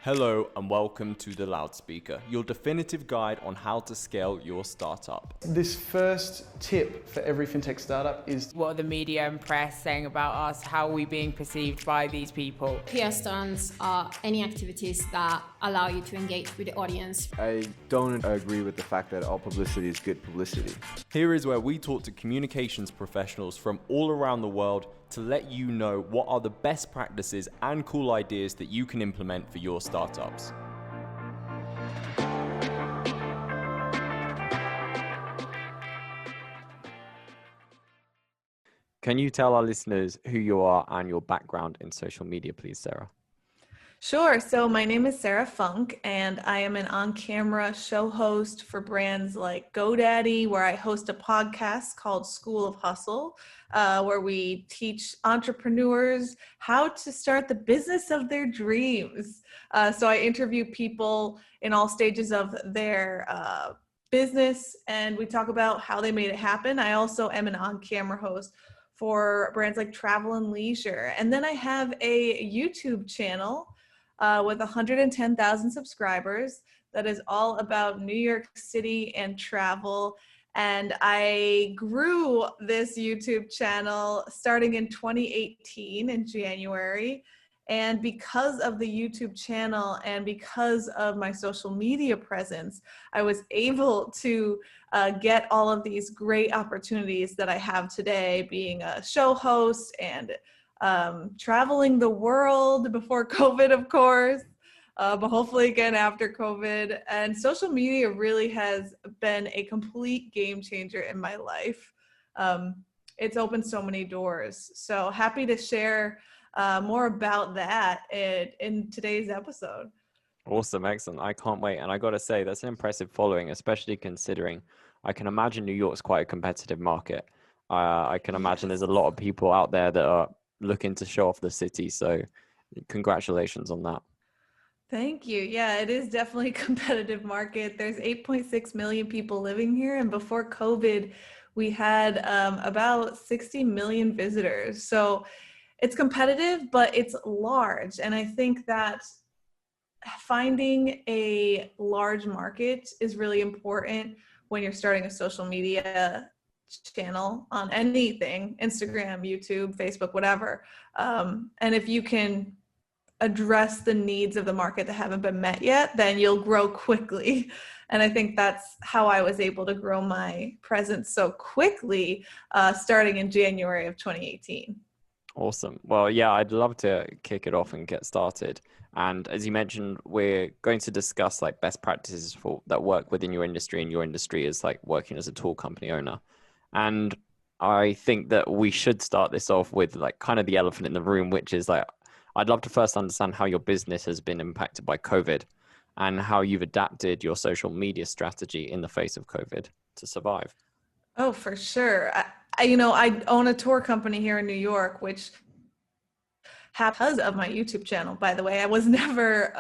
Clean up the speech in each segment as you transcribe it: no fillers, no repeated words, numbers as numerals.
Hello and welcome to The Loudspeaker, your definitive guide on how to scale your startup. This first tip for every fintech startup is: what are the media and press saying about us? How are we being perceived by these people? PR stunts are any activities that allow you to engage with the audience. I don't agree with the fact that all publicity is good publicity. Here is where we talk to communications professionals from all around the world to let you know what are the best practices and cool ideas that you can implement for your startups. Can you tell our listeners who you are and your background in social media, please, Sarah? Sure. So my name is Sarah Funk, and I am an on-camera show host for brands like GoDaddy, where I host a podcast called School of Hustle, where we teach entrepreneurs how to start the business of their dreams. So I interview people in all stages of their business, and we talk about how they made it happen. I also am an on-camera host for brands like Travel and Leisure. And then I have a YouTube channel with 110,000 subscribers that is all about New York City and travel. And I grew this YouTube channel starting in 2018 in January. And because of the YouTube channel and because of my social media presence, I was able to get all of these great opportunities that I have today, being a show host and traveling the world before COVID, of course, but hopefully again after COVID. And social media really has been a complete game changer in my life. It's opened so many doors. So happy to share more about that in today's episode. Awesome. Excellent. I can't wait. And I got to say, that's an impressive following, especially considering I can imagine New York's quite a competitive market. I can imagine there's a lot of people out there that are looking to show off the city. So congratulations on that. Thank you. Yeah, it is definitely a competitive market. There's 8.6 million people living here. And before COVID, we had about 60 million visitors. So it's competitive, but it's large. And I think that finding a large market is really important when you're starting a social media channel on anything, Instagram, YouTube, Facebook, whatever. And if you can address the needs of the market that haven't been met yet, then you'll grow quickly. And I think that's how I was able to grow my presence so quickly, starting in January of 2018. Awesome. Well, yeah, I'd love to kick it off and get started. And as you mentioned, we're going to discuss like best practices that work within your industry, and your industry is like working as a tour company owner. And I think that we should start this off with like kind of the elephant in the room, which is like, I'd love to first understand how your business has been impacted by COVID and how you've adapted your social media strategy in the face of COVID to survive. Oh, for sure. I own a tour company here in New York, which because of my YouTube channel, by the way. I was never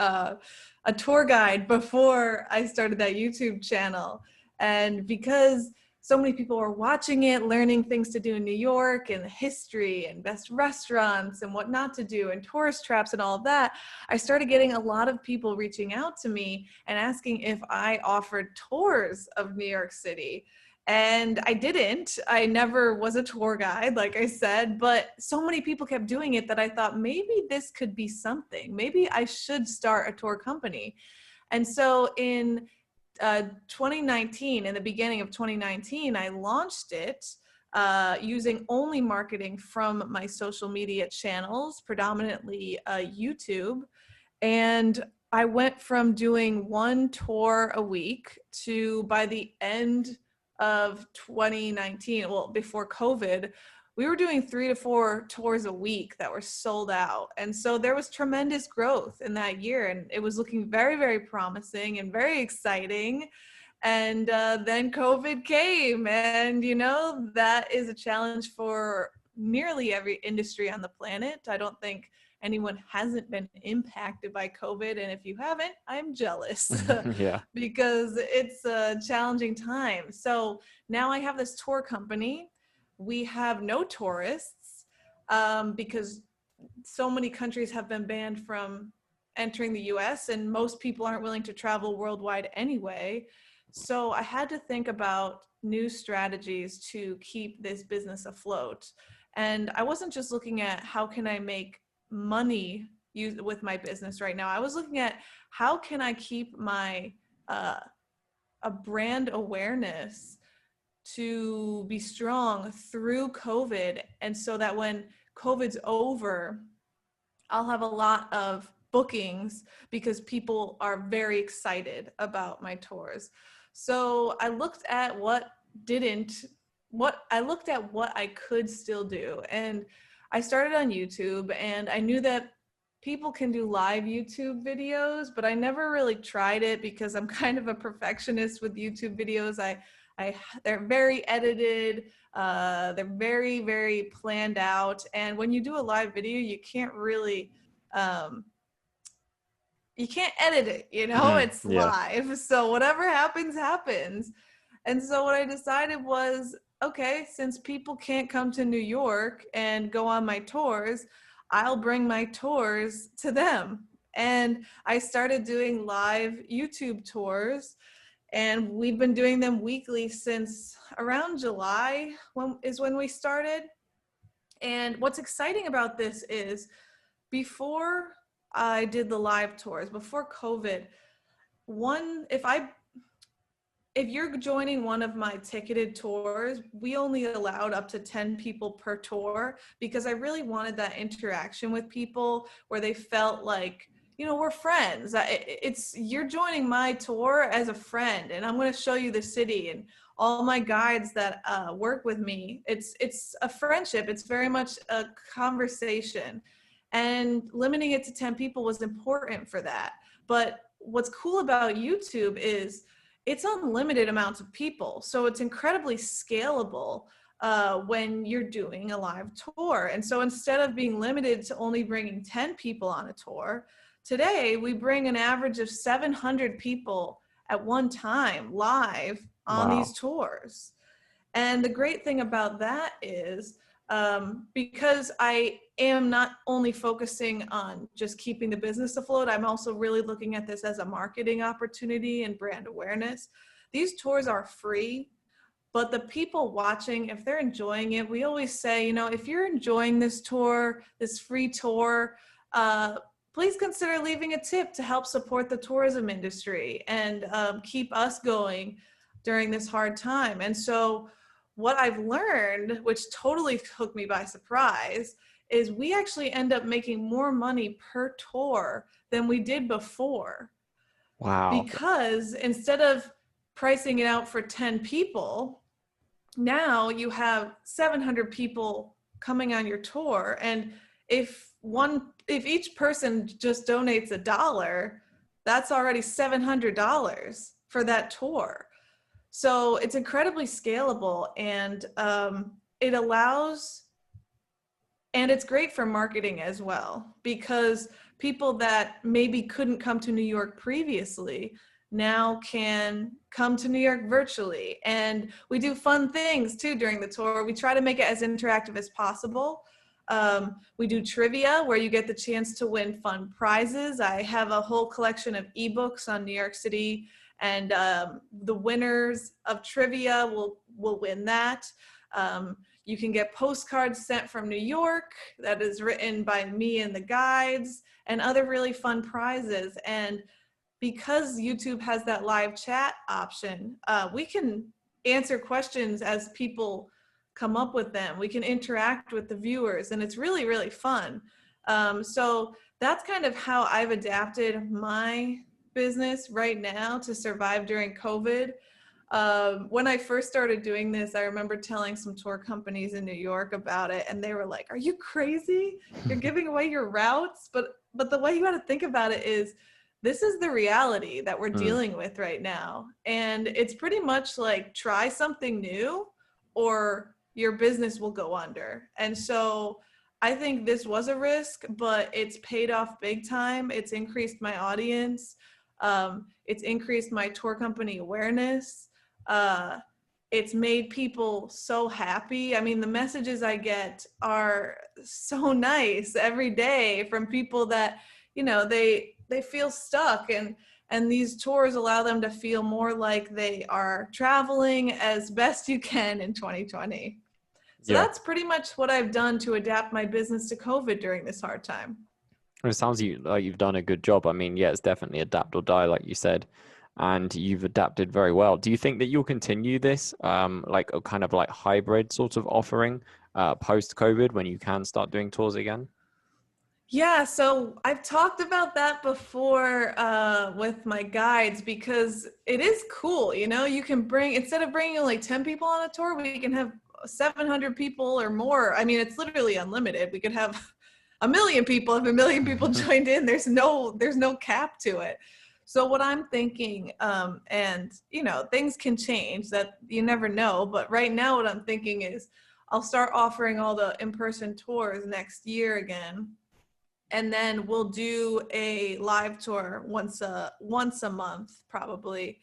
a tour guide before I started that YouTube channel. And because so many people were watching it, learning things to do in New York and the history and best restaurants and what not to do and tourist traps and all of that, I started getting a lot of people reaching out to me and asking if I offered tours of New York City. And I didn't. I never was a tour guide, like I said, but so many people kept doing it that I thought maybe this could be something. Maybe I should start a tour company. And so in 2019, in the beginning of 2019, I launched it using only marketing from my social media channels, predominantly YouTube. And I went from doing one tour a week to, by the end of 2019, well, before COVID, we were doing 3 to 4 tours a week that were sold out. And so there was tremendous growth in that year, and it was looking very, very promising and very exciting. And then COVID came, and that is a challenge for nearly every industry on the planet. I don't think anyone hasn't been impacted by COVID. And if you haven't, I'm jealous. Yeah. Because it's a challenging time. So now I have this tour company. We have no tourists because so many countries have been banned from entering the US, and most people aren't willing to travel worldwide anyway. So I had to think about new strategies to keep this business afloat. And I wasn't just looking at how can I make money with my business right now. I was looking at how can I keep my a brand awareness to be strong through COVID. And so that when COVID's over, I'll have a lot of bookings because people are very excited about my tours. So I looked at what I could still do. And I started on YouTube, and I knew that people can do live YouTube videos, but I never really tried it because I'm kind of a perfectionist with YouTube videos. They're very edited. They're very, very planned out. And when you do a live video, you can't really, you can't edit it, it's live. So whatever happens, happens. And so what I decided was, okay, since people can't come to New York and go on my tours, I'll bring my tours to them. And I started doing live YouTube tours, and we've been doing them weekly since around July when we started. And what's exciting about this is before I did the live tours, before COVID, if you're joining one of my ticketed tours, we only allowed up to 10 people per tour because I really wanted that interaction with people where they felt like, we're friends. You're joining my tour as a friend, and I'm going to show you the city, and all my guides that work with me. It's a friendship. It's very much a conversation, and limiting it to 10 people was important for that. But what's cool about YouTube is it's unlimited amounts of people. So it's incredibly scalable when you're doing a live tour. And so instead of being limited to only bringing 10 people on a tour, today we bring an average of 700 people at one time live on these tours. And the great thing about that is because I am not only focusing on just keeping the business afloat, I'm also really looking at this as a marketing opportunity and brand awareness. These tours are free, but the people watching, if they're enjoying it, we always say, if you're enjoying this tour, this free tour, please consider leaving a tip to help support the tourism industry and keep us going during this hard time. And so what I've learned, which totally took me by surprise, is we actually end up making more money per tour than we did before. Wow. Because instead of pricing it out for 10 people, now you have 700 people coming on your tour. And if each person just donates $1, that's already $700 for that tour. So it's incredibly scalable, and it allows, and it's great for marketing as well, because people that maybe couldn't come to New York previously now can come to New York virtually. And we do fun things too during the tour. We try to make it as interactive as possible. We do trivia where you get the chance to win fun prizes. I have a whole collection of ebooks on New York City, and the winners of trivia will win that. You can get postcards sent from New York that is written by me and the guides, and other really fun prizes. And because YouTube has that live chat option, we can answer questions as people come up with them. We can interact with the viewers, and it's really, really fun. So that's kind of how I've adapted my business right now to survive during COVID. When I first started doing this, I remember telling some tour companies in New York about it, and they were like, "Are you crazy? You're giving away your routes?" But the way you got to think about it is, this is the reality that we're dealing with right now. And it's pretty much like, try something new or your business will go under. And so I think this was a risk, but it's paid off big time. It's increased my audience. It's increased my tour company awareness. It's made people so happy. I mean, the messages I get are so nice every day from people that, they feel stuck, and these tours allow them to feel more like they are traveling as best you can in 2020. So Yeah. that's pretty much what I've done to adapt my business to COVID during this hard time. It sounds like you've done a good job. I mean, yeah, it's definitely adapt or die, like you said, and you've adapted very well. Do you think that you'll continue this, like a kind of like hybrid sort of offering, post-COVID when you can start doing tours again? Yeah, so I've talked about that before with my guides, because it is cool. You can bring, instead of bringing like 10 people on a tour, we can have 700 people or more. I mean, it's literally unlimited. We could have 1,000,000 people. If 1,000,000 people joined in, there's no cap to it. So what I'm thinking, and things can change, that you never know, but right now what I'm thinking is I'll start offering all the in-person tours next year again. And then we'll do a live tour once a month, probably,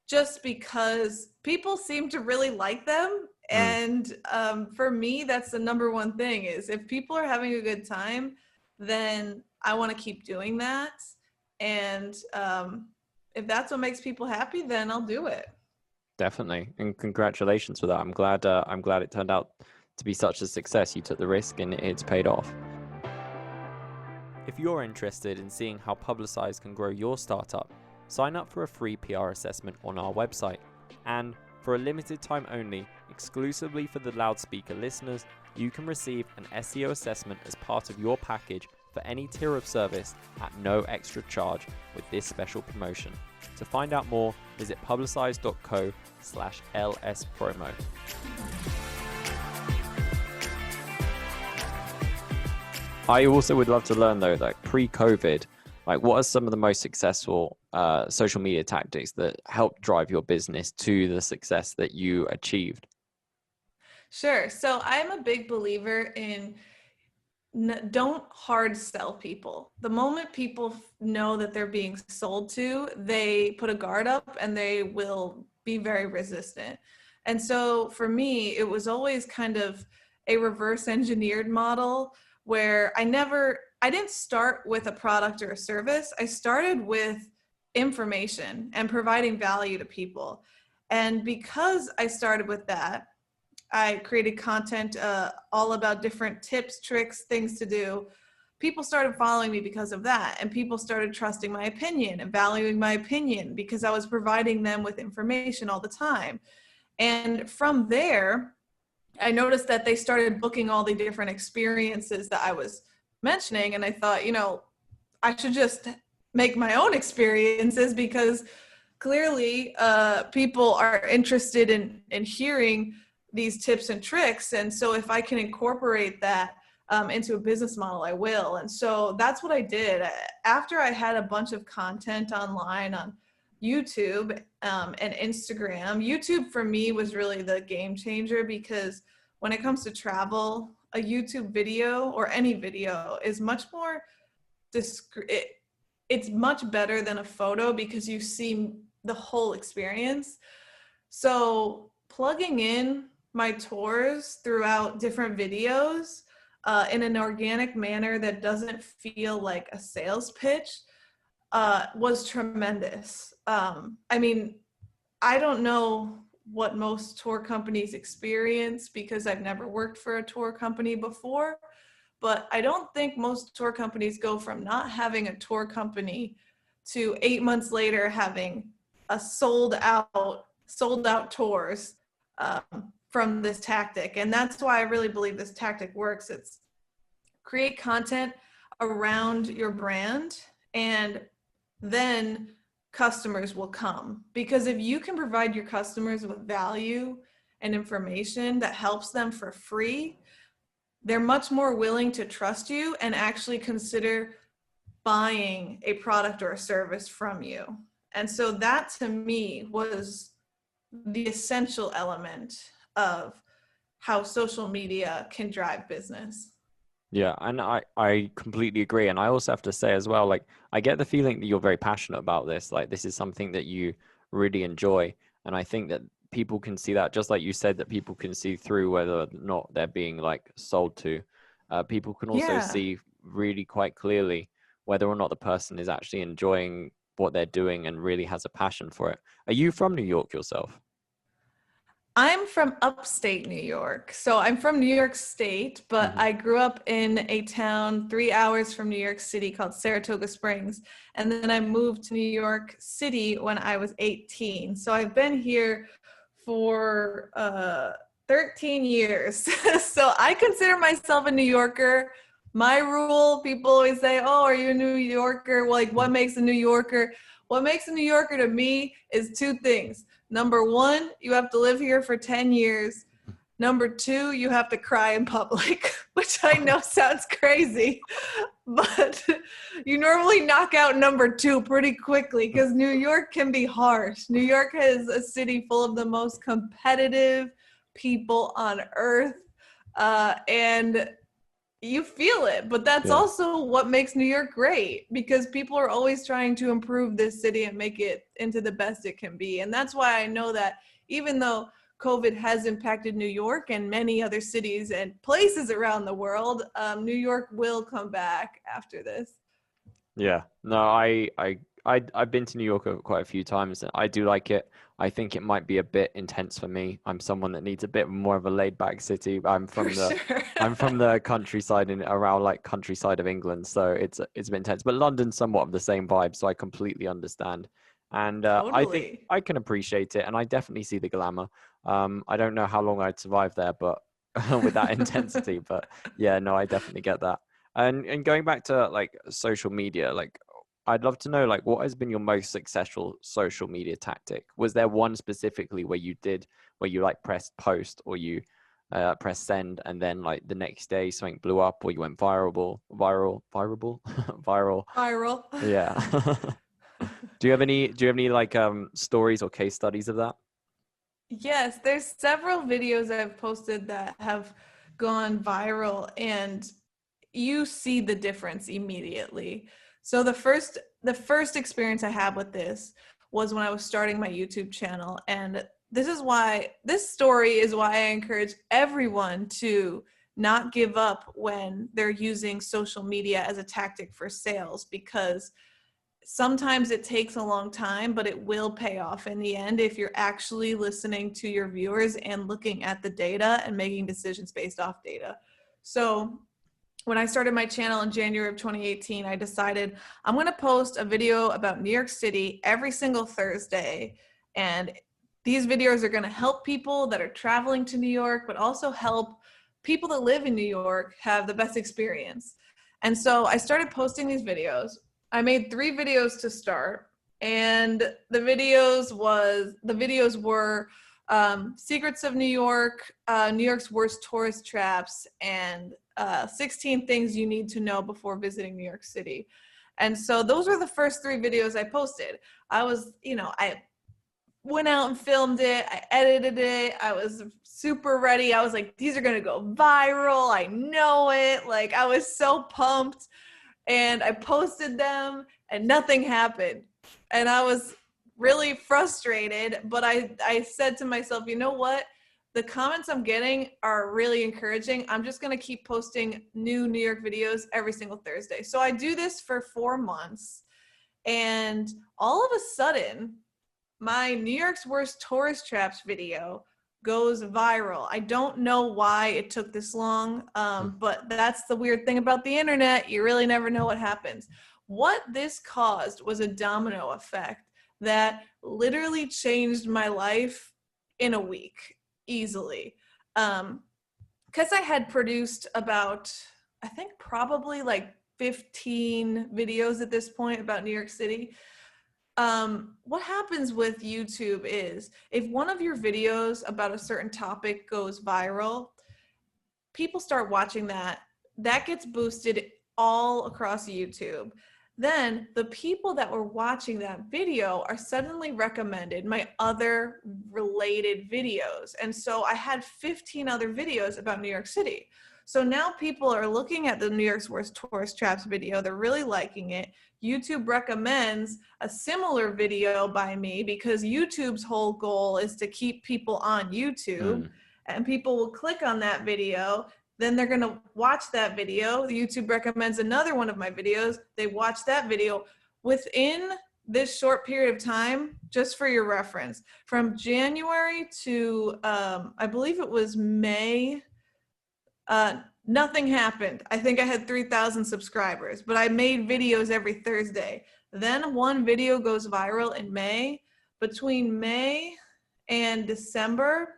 just because people seem to really like them. And for me, that's the number one thing, is if people are having a good time, then I want to keep doing that. And if that's what makes people happy, then I'll do it. Definitely, and congratulations for that. I'm glad it turned out to be such a success. You took the risk and it's paid off. If you're interested in seeing how Publicize can grow your startup, sign up for a free PR assessment on our website. And for a limited time only, exclusively for the loudspeaker listeners, you can receive an SEO assessment as part of your package for any tier of service at no extra charge with this special promotion. To find out more, visit publicize.co/lspromo. I also would love to learn though, like pre-COVID, like what are some of the most successful social media tactics that helped drive your business to the success that you achieved? Sure. So I'm a big believer in don't hard sell people. The moment people know that they're being sold to, they put a guard up and they will be very resistant. And so for me, it was always kind of a reverse engineered model, where I didn't start with a product or a service. I started with information and providing value to people. And because I started with that, I created content all about different tips, tricks, things to do. People started following me because of that. And people started trusting my opinion and valuing my opinion because I was providing them with information all the time. And from there, I noticed that they started booking all the different experiences that I was mentioning. And I thought, I should just make my own experiences, because clearly people are interested in hearing these tips and tricks. And so if I can incorporate that into a business model, I will. And so that's what I did. After I had a bunch of content online on YouTube and Instagram. YouTube for me was really the game changer, because when it comes to travel, a YouTube video or any video is much more discreet. It's much better than a photo because you see the whole experience. So plugging in my tours throughout different videos in an organic manner that doesn't feel like a sales pitch was tremendous. I mean, I don't know what most tour companies experience because I've never worked for a tour company before, but I don't think most tour companies go from not having a tour company to 8 months later having a sold out tours from this tactic. And that's why I really believe this tactic works. It's create content around your brand, and then customers will come. Because if you can provide your customers with value and information that helps them for free, they're much more willing to trust you and actually consider buying a product or a service from you. And so that to me was the essential element of how social media can drive business. Yeah, and I completely agree. And I also have to say as well, like, I get the feeling that you're very passionate about this. Like, this is something that you really enjoy. And I think that people can see that, just like you said, that people can see through whether or not they're being like sold to. People can also see really quite clearly whether or not the person is actually enjoying what they're doing and really has a passion for it. Are you from New York yourself? I'm from upstate New York. So I'm from New York State, but I grew up in a town 3 hours from New York City called Saratoga Springs. And then I moved to New York City when I was 18. So I've been here for 13 years. So I consider myself a New Yorker. My rule, people always say, oh, are you a New Yorker? Well, like, what makes a New Yorker? What makes a New Yorker to me is two things. Number one, you have to live here for 10 years. Number two, you have to cry in public, which I know sounds crazy, but you normally knock out number two pretty quickly because New York can be harsh. New York is a city full of the most competitive people on earth, and you feel it, but that's also what makes New York great, because people are always trying to improve this city and make it into the best it can be. And that's why I know that even though COVID has impacted New York and many other cities and places around the world, New York will come back after this. Yeah, no, I've been to New York quite a few times, and I do like it. I think it might be a bit intense for me. I'm someone that needs a bit more of a laid-back city. I'm from I'm from the countryside and around like countryside of England, so it's a bit intense. But London's somewhat of the same vibe, so I completely understand. And I think I can appreciate it, and I definitely see the glamour. I don't know how long I'd survive there, but with that intensity. But yeah, no, I definitely get that. And going back to like social media, like I'd love to know, like, what has been your most successful social media tactic? Was there one specifically where you like pressed post, or you press send, and then like the next day something blew up, or you went viral? Yeah. Do you have any like stories or case studies of that? Yes, there's several videos I've posted that have gone viral, and you see the difference immediately. So the first experience I had with this was when I was starting my YouTube channel, and this story is why I encourage everyone to not give up when they're using social media as a tactic for sales, because sometimes it takes a long time, but it will pay off in the end if you're actually listening to your viewers and looking at the data and making decisions based off data. So when I started my channel in January of 2018, I decided I'm going to post a video about New York City every single Thursday. And these videos are going to help people that are traveling to New York, but also help people that live in New York have the best experience. And so I started posting these videos. I made 3 videos to start, and the videos were Secrets of New York, New York's worst tourist traps, and 16 things you need to know before visiting New York City. And so those were the first 3 videos I posted. I went out and filmed it. I edited it. I was super ready. I was like, these are going to go viral. I know it. Like, I was so pumped. And I posted them and nothing happened. And I was really frustrated, but I said to myself, you know what? The comments I'm getting are really encouraging. I'm just going to keep posting new New York videos every single Thursday. So I do this for 4 months, and all of a sudden, my New York's worst tourist traps video goes viral. I don't know why it took this long, but that's the weird thing about the internet. You really never know what happens. What this caused was a domino effect that literally changed my life in a week, easily. Because I had produced about, I think probably like 15 videos at this point about New York City. What happens with YouTube is if one of your videos about a certain topic goes viral, people start watching that gets boosted all across YouTube. Then the people that were watching that video are suddenly recommended my other related videos. And so I had 15 other videos about New York City. So now people are looking at the New York's worst tourist traps video. They're really liking it. YouTube recommends a similar video by me because YouTube's whole goal is to keep people on YouTube. And people will click on that video Then they're going to watch that video. YouTube recommends another one of my videos. They watch that video. Within this short period of time, just for your reference, from January to I believe it was May, nothing happened. I think I had 3,000 subscribers, but I made videos every Thursday. Then one video goes viral in May. Between May and December,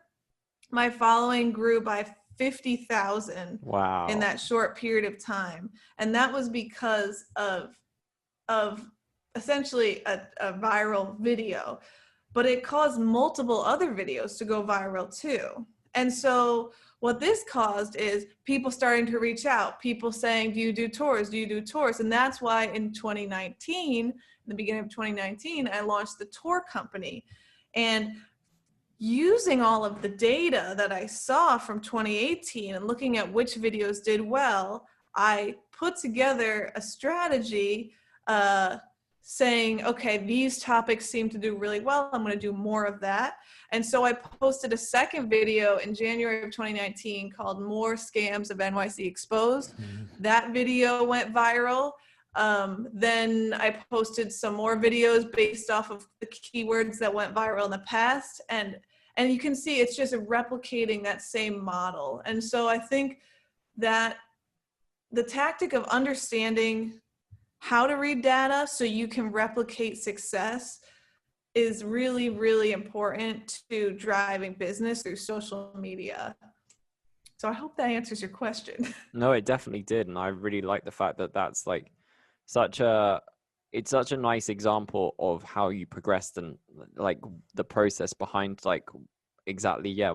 my following grew by 50,000. Wow. In that short period of time. And that was because of essentially a viral video, but it caused multiple other videos to go viral too. And so what this caused is people starting to reach out, people saying, do you do tours? Do you do tours? And that's why in 2019, in the beginning of 2019, I launched the tour company. And using all of the data that I saw from 2018 and looking at which videos did well, I put together a strategy saying, okay, these topics seem to do really well. I'm going to do more of that. And so I posted a second video in January of 2019 called More Scams of NYC Exposed. That video went viral. Then I posted some more videos based off of the keywords that went viral in the past. And you can see it's just replicating that same model. And so I think that the tactic of understanding how to read data so you can replicate success is really, really important to driving business through social media. So I hope that answers your question. No, it definitely did. And I really like the fact that that's like it's such a nice example of how you progressed and like the process behind like exactly, yeah,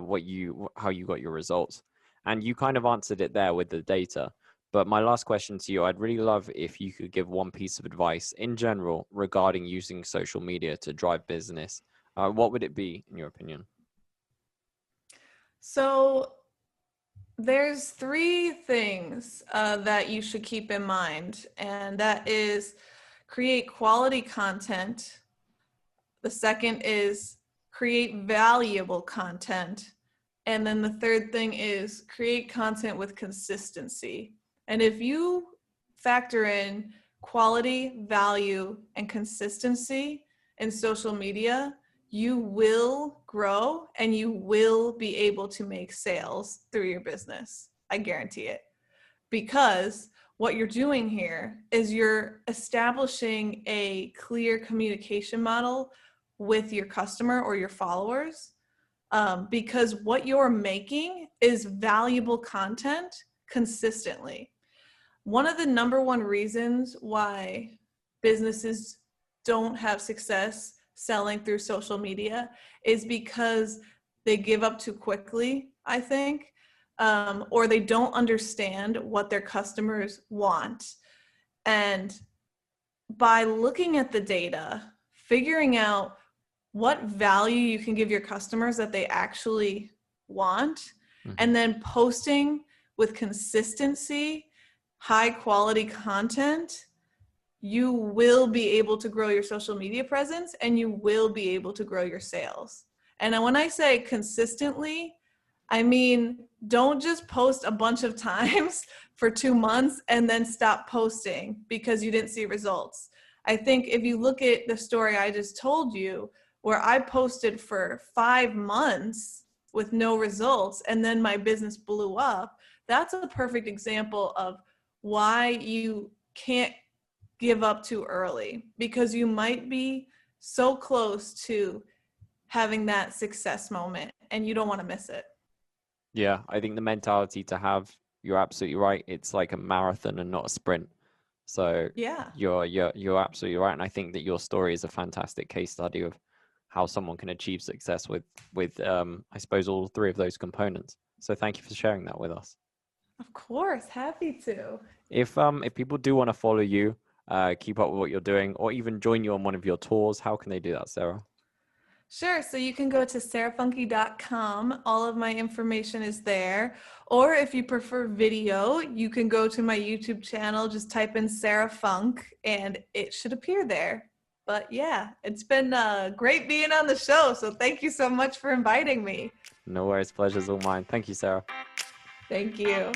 how you got your results. And you kind of answered it there with the data. But my last question to you, I'd really love if you could give one piece of advice in general regarding using social media to drive business. What would it be, in your opinion? So there's three things that you should keep in mind, and that is create quality content. The second is create valuable content. And then the third thing is create content with consistency. And if you factor in quality, value, and consistency in social media, you will grow and you will be able to make sales through your business. I guarantee it. Because what you're doing here is you're establishing a clear communication model with your customer or your followers, because what you're making is valuable content consistently. One of the number one reasons why businesses don't have success selling through social media is because they give up too quickly, I think, or they don't understand what their customers want. And by looking at the data, figuring out what value you can give your customers that they actually want, and then posting with consistency, high quality content, you will be able to grow your social media presence and you will be able to grow your sales. And when I say consistently, I mean, don't just post a bunch of times for 2 months and then stop posting because you didn't see results. I think if you look at the story I just told you, where I posted for 5 months with no results and then my business blew up, that's a perfect example of why you can't give up too early, because you might be so close to having that success moment and you don't want to miss it. Yeah, I think the mentality to have, you're absolutely right. It's like a marathon and not a sprint. So yeah, you're absolutely right. And I think that your story is a fantastic case study of how someone can achieve success with I suppose all three of those components. So thank you for sharing that with us. Of course, happy to. If people do want to follow you, keep up with what you're doing, or even join you on one of your tours, how can they do that, Sarah? Sure. So you can go to SarahFunky.com. All of my information is there. Or if you prefer video, you can go to my YouTube channel, just type in Sarah Funk and it should appear there. But yeah, it's been great being on the show. So thank you so much for inviting me. No worries. Pleasure's all mine. Thank you, Sarah. Thank you.